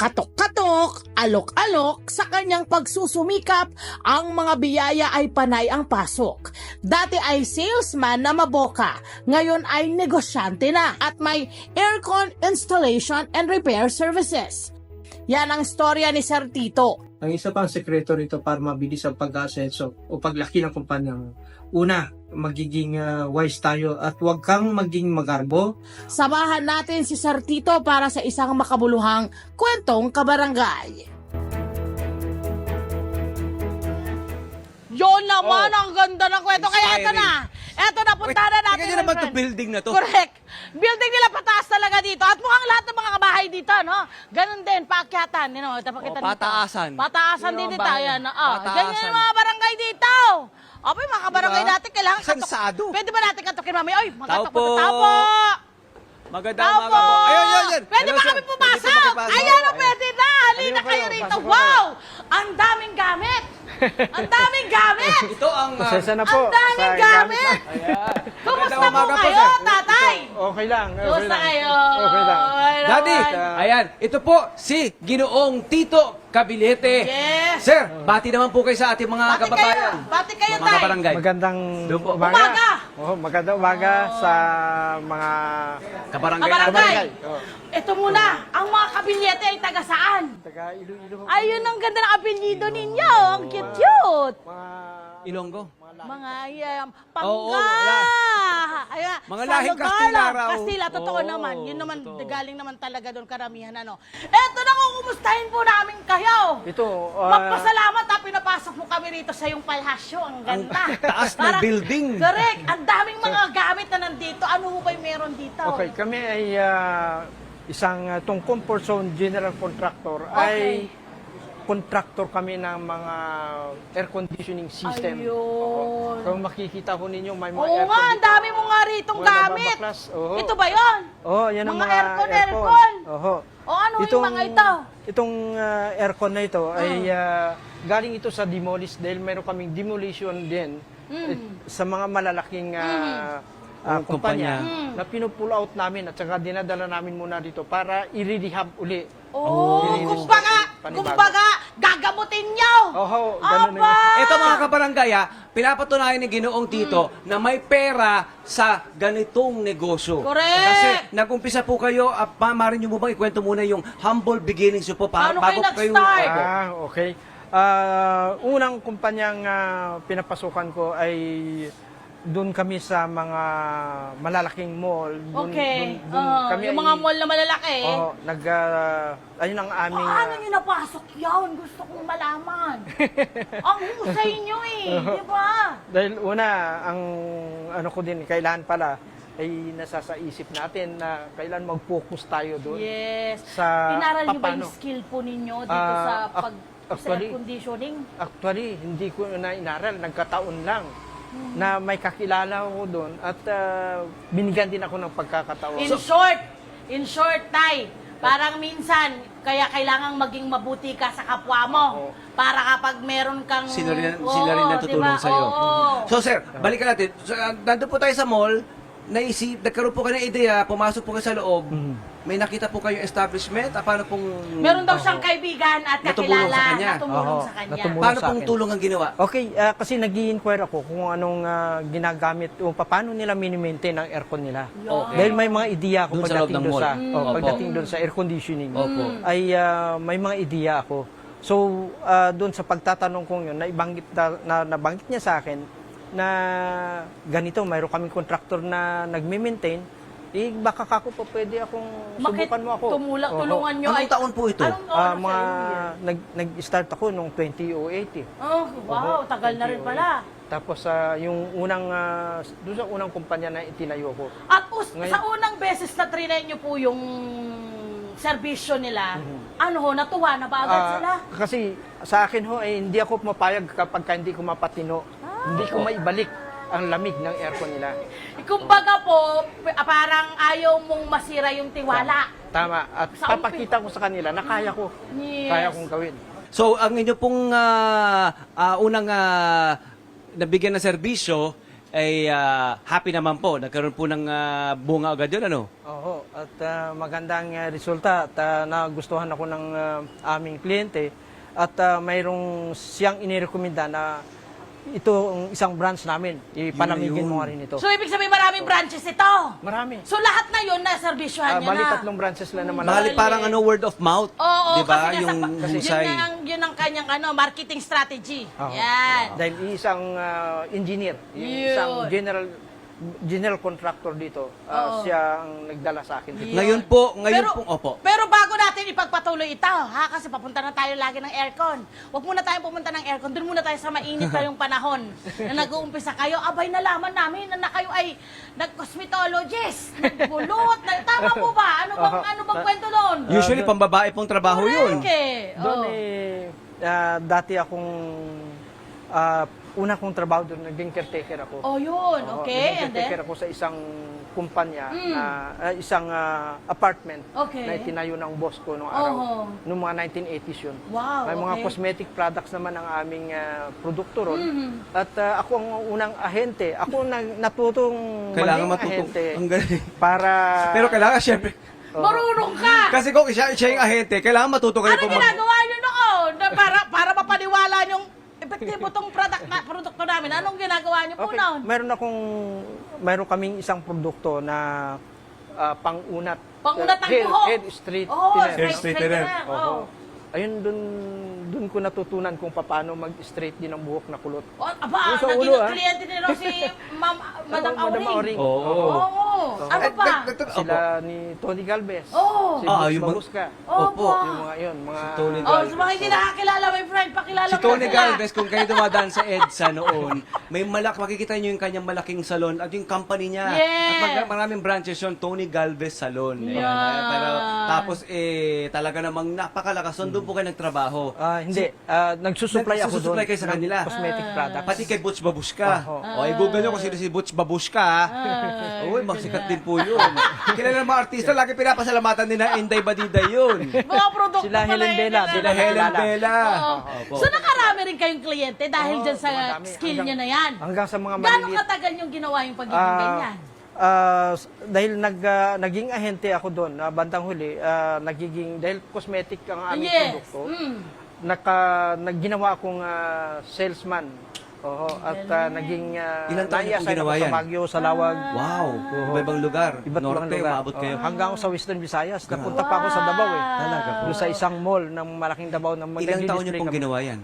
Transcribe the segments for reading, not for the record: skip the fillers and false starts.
Katok-katok, alok-alok, sa kanyang pagsusumikap, ang mga biyaya ay panay ang pasok. Dati ay salesman na maboka, ngayon ay negosyante na at may aircon installation and repair services. Yan ang storya ni Sir Tito. Ang isa pang sekreto rito para mabilis ang pag-asenso o paglaki ng kumpanya. Una, magiging wise tayo at huwag kang maging magarbo. Samahan natin si Sir Tito para sa isang makabuluhang kwentong kabarangay. Yon naman, ang ganda ng kwento. Kaya ito na. Eto na, punta na natin. Tingnan naman itong building na to. Correct. Building nila pataas talaga dito. At mukhang lahat ng mga kabahay dito, no? Ganun din, paakyatan. You know, pakita dito. Pataasan. Pataasan din dito. Ayan, Pataasan. ganyan yung mga barangay dito. Opo, yung mga kabarangay Diba? natin, kailangan Sansado. Pwede ba natin katukin, mami? Oy, Tao magkatok po. po. Tao po. Magandang Tao umaga po. po. Ayun. Pwede Hello, ba sir. kami pumasok? Pwede po makipasok. Ayan, pwede na. Halina Halika kayo kayo, rito. pasok Wow! Ang daming gamit. Ang daming gamit. Ito ang... Pasensya na po. Ang daming sa gamit. Ayan. Kumusta Magandang po umaga po, kayo, sir. tatay? Okay lang. Kumusta kayo? Okay lang. Ay, Daddy, naman. ayan, ito po si Ginoong Tito Cabiliete. Yes. Sir, bati naman po kayo sa ating mga Bati kayo. kababayan. Bati kayo, Mga tay. kabarangay. Magandang Doon po. Umaga. Magandang umaga sa mga Kabarangay. Kabarangay. Oh. Ito muna, ang mga kabilyete ay taga saan? Taga Iloilo. Ayun ang ganda ng apelyido ninyo. Ang cute-cute. Mga Ilonggo. Mga Oo, Pangga. wala. Ayan, Mga sa lahing lugar Kastila lang. raw. Kastila, totoo Oo, naman. Yun naman, totoo. galing naman talaga doon karamihan. Ano. Eto na, kukumustahin po namin kayo. ito, Magpasalamat ha, pinapasok mo kami rito sa yung palasyo. Ang ganda. taas ng building. Correct. Ang daming mga gamit na nandito. Ano ho ba'y meron dito? okay, kami ay isang itong comfort zone general contractor Okay. ay contractor kami ng mga air conditioning system. Ayun. Kung makikita ko ninyo, may mga Oo nga, ang dami mo nga ritong Mga gamit. nababaklas, oo. Ito ba yon? Oh, yan ang Mga mga aircon. Oho. O ano yung mga ito? Itong aircon na ito ay galing ito sa demolish dahil meron kaming demolition din sa mga malalaking kumpanya na pinupull out namin at saka dinadala namin muna dito para i-rehab uli. Oh, Nilinis kumbaga, gagamutin nyo. Oho, ganun Aba! na. Ito mga kabarangay, pinapatunayan ni Ginoong Tito na may pera sa ganitong negosyo. Correct. Kasi nag-umpisa po kayo, maaari nyo mo bang ikwento muna yung humble beginnings nyo po Paano kayo nag-start? Okay. Unang kumpanyang pinapasukan ko ay doon kami sa mga malalaking mall. Okay. Doon kami Yung mga mall na malalaki. ayun ang aming... Paano nyo napasok yun? Gusto kong malaman. Ang husay nyo di ba? Dahil una, ang ano ko din, kailangan pala, ay nasa sa isip natin na kailan mag-focus tayo doon. Yes. Sa Inaral nyo ba papano. yung skill po ninyo dito sa sa actually, air conditioning? Actually, hindi ko na inaral, nagkataon lang na may kakilala ko doon at binigyan din ako ng pagkakataon. In short, Tay, parang minsan, kaya kailangang maging mabuti ka sa kapwa mo. Oo. Para kapag meron kang... Sila rin Oo, ang tutulong diba? sa'yo. Oo. So sir, balikan natin. So, nandun po tayo sa mall, nagkaroon po kayo ng ideya, pumasok po kayo sa loob, may nakita po kayo establishment, paano pong... Meron daw siyang kaibigan at Natumulong kakilala sa kanya. na tumulong Oo, sa kanya. natulong. Paano sa pong akin. tulong ang ginawa? Okay, kasi nag-i-inquire ako kung anong ginagamit o paano nila mini-maintain ang aircon nila. Okay. Dahil may mga ideya ako Dun sa loob pagdating ng doon mall. sa Opo. pagdating doon sa air conditioning. Opo. Ay may mga ideya ako. So doon sa pagtatanong kong yun, nabanggit niya sa akin na ganito, mayroon kaming contractor na nagme-maintain. Baka kako po pwede akong subukan mo ako. Oho. Tulungan nyo. Anong taon po ito? Anong oras Mga sa inyo? nag-start ako noong 2008 eh. Oh, wow, Oho, tagal na rin 2008. pala. Tapos yung unang doon sa unang kumpanya na itinayo ko. At Ngayon- sa unang beses na trinay nyo po yung serbisyo nila, ano ho, natuwa na ba agad sila? Kasi sa akin ho hindi ako mapayag kapag hindi ko mapatino. Hindi ko maibalik ang lamig ng aircon nila. Kumbaga po, parang ayaw mong masira yung tiwala. Tama. At Sa papakita ko sa kanila na kaya ko. Yes. Kaya kong gawin. So, ang inyo pong unang nabigyan na serbisyo, ay happy naman po. Nagkaroon po ng bunga agad yun, ano? Oo, at magandang resulta at nagustuhan ako ng aming kliyente at mayroong siyang inirekomenda na ito ang isang branch namin. Ipalamigin mo nga rin ito. So, ibig sabihin maraming branches ito. Marami. So, lahat na yun, naservisyohan niya Bali, na. 3 branches lang naman. Bali parang word of mouth. Oo, di ba? kasi Yung husay. yun ang kanyang marketing strategy. Oo. Yan. Dahil isang engineer, isang general contractor dito, siya ang nagdala sa akin. Ngayon po, opo. Pero bago natin ipagpatuloy ito, kasi papunta na tayo lagi ng aircon. Huwag muna tayong pumunta ng aircon, doon muna tayo sa mainit kayong panahon na nag-uumpisa kayo. Abay, nalaman namin na kayo ay nag-cosmetologist, nagbulot, tama po ba? Ano bang kwento doon? Usually, pambabae pong trabaho yun. Okay. Doon dati akong una kong trabaho doon, naging caretaker ako. Oh, yun. Okay. Naging And then? caretaker ako sa isang kumpanya, isang apartment Okay. na itinayo ng boss ko noong araw. Oho. Noong mga 1980s yun. Wow, May mga okay. cosmetic products naman ang aming produkto ron. At ako ang unang ahente. Ako natutong Kailangan maging matutong. ahente Ang galing. para... Pero kailangan, syempre, Marunong ka! kasi kung siya yung ahente, kailangan matuto kayo Ano ginagawa nyo noon? Para mapaniwala yung epektibo tong produkto namin. Anong ginagawa nyo po Okay, noon? meron kaming isang produkto na pang-unat. Pangunat ng Head- buhok. Head straight. Oh, thinner. Hair straightener. Oh. Ayun, dun ko natutunan kung paano mag-straight din ang buhok na kulot. Oh, aba, Yung sa naging ulo, ah. kliyente ni si Madam Madam Auring. Auring. Oo. Ano pa? Sila ni Tony Galvez. Oo. Si Ah, Butch yung mga- Babuska. Opo. Yung mga yun, mga... Si Tony Oh, sa mga hindi nakakilala, my friend, pakilala Si mo Tony na sila. Galvez, kung kayo dumadaan sa EDSA noon, makikita nyo yung kanyang malaking salon at yung company niya. Yes. At maraming branches yun, Tony Galvez Salon. Yeah. Pero tapos talaga namang napakalakas. Doon po kayo nagtrabaho. Hindi. Nagsusupply ako doon. Nagsusupply kayo sa ng kanila. Cosmetic products. Pati kay Butch Babushka. Oo. I-google nyo kung sino si Butch Babushka. Uy, masikat din po yun. Kilala ng mga artista, lagi pinapasalamatan din na Inday Badida yun. Mga produkto Sila pala Helen yun, Bella, ano? Sila Helen Bella. Oo. Opo. So nakarami rin kayong kliyente dahil dyan sa madami. skill nyo na yan. Hanggang sa mga Gano'ng maliliit. katagal yung ginawa yung pagiging ganyan? Dahil naging ahente ako doon, bandang huli, dahil cosmetic ang aming Yes. produkto, nagginawa akong salesman. At naging Ilang taon niyo pong ginawa ako yan? sa Baguio, sa Lawag. Wow, iba-ibang lugar. Iba't ibang Norte, lugar. umabot kayo. Hanggang ako sa Western Visayas. Napunta pa ako sa Davao Talaga po. Doon sa isang mall ng malaking Davao na Ilang taon niyo pong kami. ginawa yan?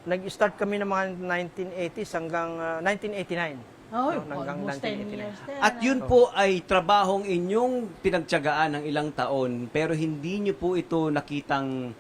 Nag-start kami ng mga 1980s hanggang 1989. Oh, hanggang almost 10 1989. years din. At yun po ay trabahong inyong pinagtiyagaan ng ilang taon, pero hindi niyo po ito nakitang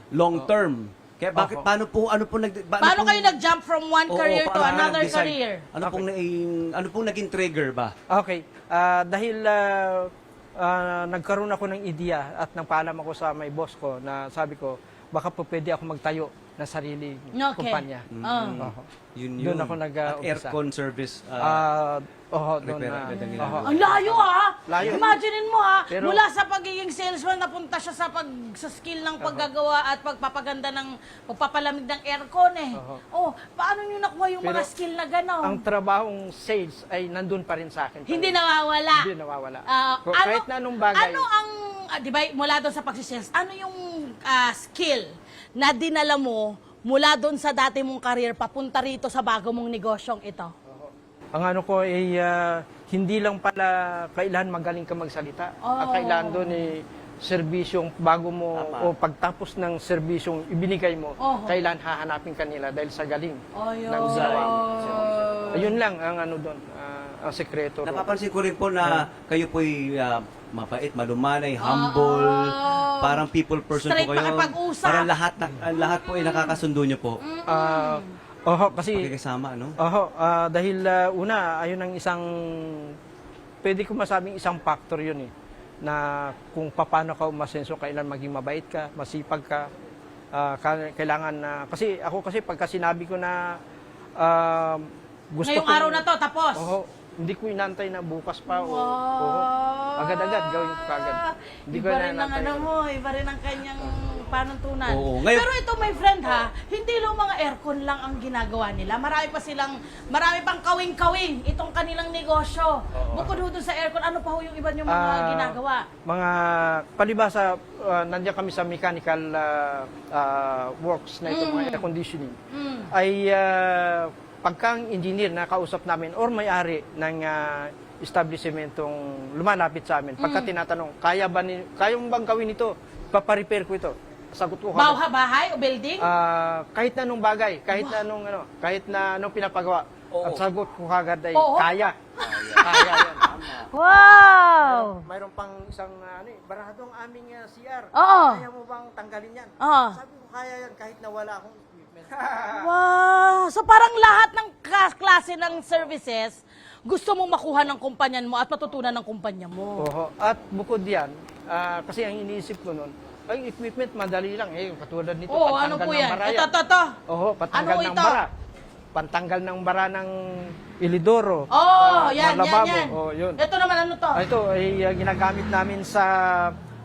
long term. Kaya bakit, ano Paano kayo nag-jump from one career to paano kayo another nag-decide? career? Ano pong naging trigger ba? Okay. Dahil nagkaroon ako ng ideya at nagpaalam ako sa may boss ko na sabi ko, baka po pwede ako magtayo ng sarili kumpanya. Oo. Yun. Doon ako At nag-umpisa. aircon service. Doon Repera, ganda nila. Ang layo Layo. Imaginin mo Pero- mula sa pagiging salesman napunta siya sa skill ng paggagawa at pagpapaganda ng pagpapalamig ng aircon eh. Oh, paano niyo nakuha yung mga Pero skill na gano'n? ang trabahong sales ay nandun pa rin sa akin. Hindi nawawala. Hindi nawawala. Ano Kahit na anong bagay. Ano ang, di ba, mula doon sa pagsisales, ano yung skill na dinala mo mula doon sa dati mong career papunta rito sa bago mong negosyong ito? Ang ano ko ay hindi lang pala kailan magaling ka magsalita. Ang kailan doon ay serbisyong bago mo o pagtapos ng serbisyong ibinigay mo, kailan hahanapin kanila dahil sa galing ng ginawa mo. Ayun lang ang ano doon, ang sekreto. doon. Napapansin ko rin po na kayo po'y mapait, malumanay, humble, parang people person Straight po kayo. makipag-usap. Parang lahat po ay nakakasundo nyo po. Kasi Pakikasama, ano? dahil una, ayun ang isang, pwede ko masabing isang factor yun na kung paano ka umasenso, kailan maging mabait ka, masipag ka, kailangan na, kasi pagka sinabi ko na gusto Ngayong araw na to, tapos? hindi ko inantay na bukas pa o Wow. agad-agad gawin ko kagad. Hindi ko Iba rin ang inantay. ano mo, iba rin ang kanyang panuntunan. Oo, ngayon- Pero ito, my friend ha, hindi lang mga aircon lang ang ginagawa nila. Marami pang kawing-kawing itong kanilang negosyo. Bukod ho dun sa aircon, ano pa ho yung iba yung mga ginagawa? Mga palibasa, nandiyan kami sa mechanical works na ito, mga air conditioning. Ay pagka ang engineer na kausap namin or may-ari ng establishmentong lumalapit sa amin, pagka tinatanong, kaya mo bang gawin ito? Paparepair ko ito. Sagot ko Bahay o building? kahit na anong bagay, kahit na anong kahit na anong pinapagawa. Oo. Ang sagot ko kagad ay Oo. kaya. Kaya yan. Wow! Mayroon pang isang baradong aming CR. Oo. Kaya mo bang tanggalin yan? Oo. Sabi ko kaya yan kahit na wala akong equipment. Wow! So parang lahat ng klase ng services, gusto mong makuha ng kumpanyan mo at matutunan ng kumpanya mo. Oo. At bukod yan, kasi ang iniisip ko nun, ay equipment madali lang katulad nito, Oo, ano po yan? bara Ito. Oo, patanggal Ano ng ito? bara. Pantanggal ng bara ng ilidoro. Oh, yan. Oh, yun. Ito naman, ano to? Ito ay ginagamit namin sa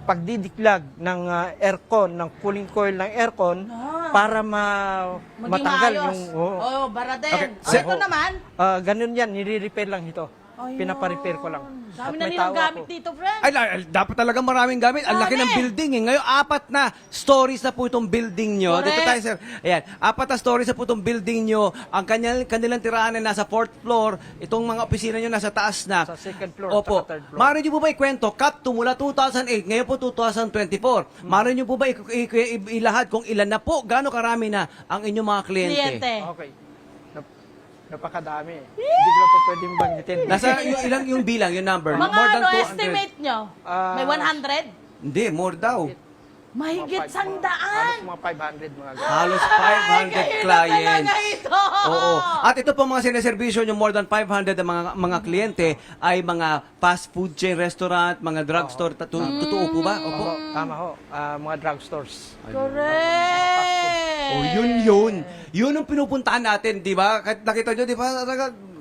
pagdidiklag ng aircon, ng cooling coil ng aircon para Maging matanggal maayos. yung bara din. Okay, Ito naman, ganun yan, nire-repair lang ito. ayun. Pinaparepair ko lang. Dami At na may nilang tawa gamit ko. dito, friend. Ay, dapat talaga maraming gamit. Ang laki ng Dami. building eh. Ngayon, 4 na stories na po itong building nyo. Correct. Dito tayo, sir. Ayan, 4 na stories na po itong building nyo. Ang kanilang tirahan ay nasa 4th floor. Itong mga opisina nyo nasa taas na. Sa second floor, Opo. tsaka third floor. Maaari nyo po ba ikwento? Cut to mula 2008, ngayon po 2024. Maaari nyo po ba ilahad kung ilan na po, gaano karami na ang inyong mga kliyente? Kliyente. Okay. Napakadami. Hindi ko na po pwedeng banggitin. Nasa ilang yung bilang, yung number? Mga More than 200. estimate nyo? May 100? Hindi, more daw. Mahigit Halos sandaan. mga 500 mga ganun. Halos Ay, 500 kahirap clients. talaga ito. Oo. At ito po mga sineservisyo nyo, more than 500 na mga kliyente ay mga fast food chain restaurant, mga drugstore. Totoo po ba? Opo. Oo, tama ho. Mga drugstores. Correct. Oh, yun. Yun ang pinupuntahan natin, di ba? Kahit nakita nyo, di ba?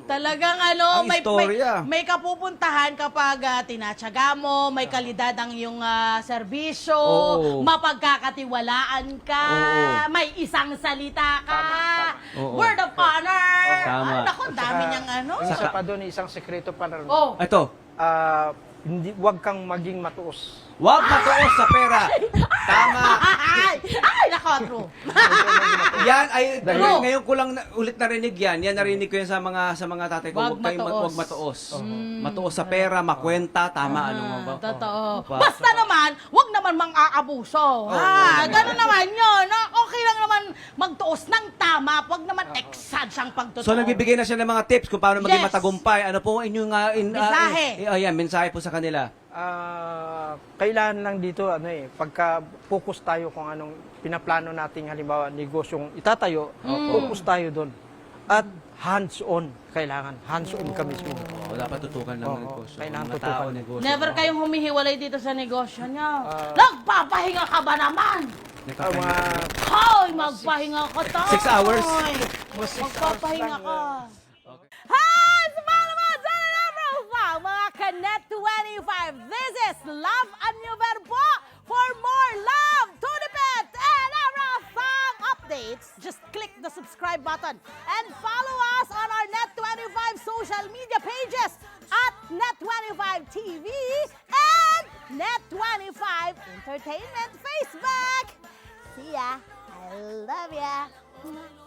Talagang Ang istorya. may kapupuntahan kapag tinatsaga mo, may kalidad ang iyong serbisyo, Oo. mapagkakatiwalaan ka, Oo. may isang salita ka, Oo. word of honor. Tama. Ay, naku, dami niyang ano. Isa pa doon, isang sekreto para ron. Oh, Ito, Huwag kang maging matuos. wag matuos sa pera. Tama. ay, nako, true. Yan ay Dahil- ngayon ko lang ulit narinig yan. Yan narinig ko yan sa mga tatay ko. Wag Wag matuos. Matuos sa pera, makwenta, tama ano mo ba? Totoo. Ba- Basta naman, wag naman mang-aabuso. Ganun naman yun. No? Okay lang naman magtuos ng tama. Wag naman eksad siyang pagtotoo. So nagbibigay na siya ng mga tips kung paano maging Yes. matagumpay. Ano po ang inyong Mensahe. ayan, mensahe po sa kanila. Kailangan lang dito, pagka focus tayo kung anong pinaplano nating halimbawa negosyong itatayo, focus tayo doon. At hands-on, kailangan. Hands-on ka mismo. Dapat tutukan ng Oo, negosyo. kailangan Mga tutukan. tao, negosyo. Never kayong humihiwalay dito sa negosyo niyo. Nagpapahinga ka ba naman? Mga Hoy, magpahinga ka tayo. 6 hours? Magpapahinga ka. Hi! Sumama mo sa profile, mga Kanet 25. This is Love Anyover po. For more love, Tunipet, and Arafang updates, just click the subscribe button and follow us on our Net25 social media pages at Net25 TV and Net25 Entertainment Facebook. See ya. I love ya.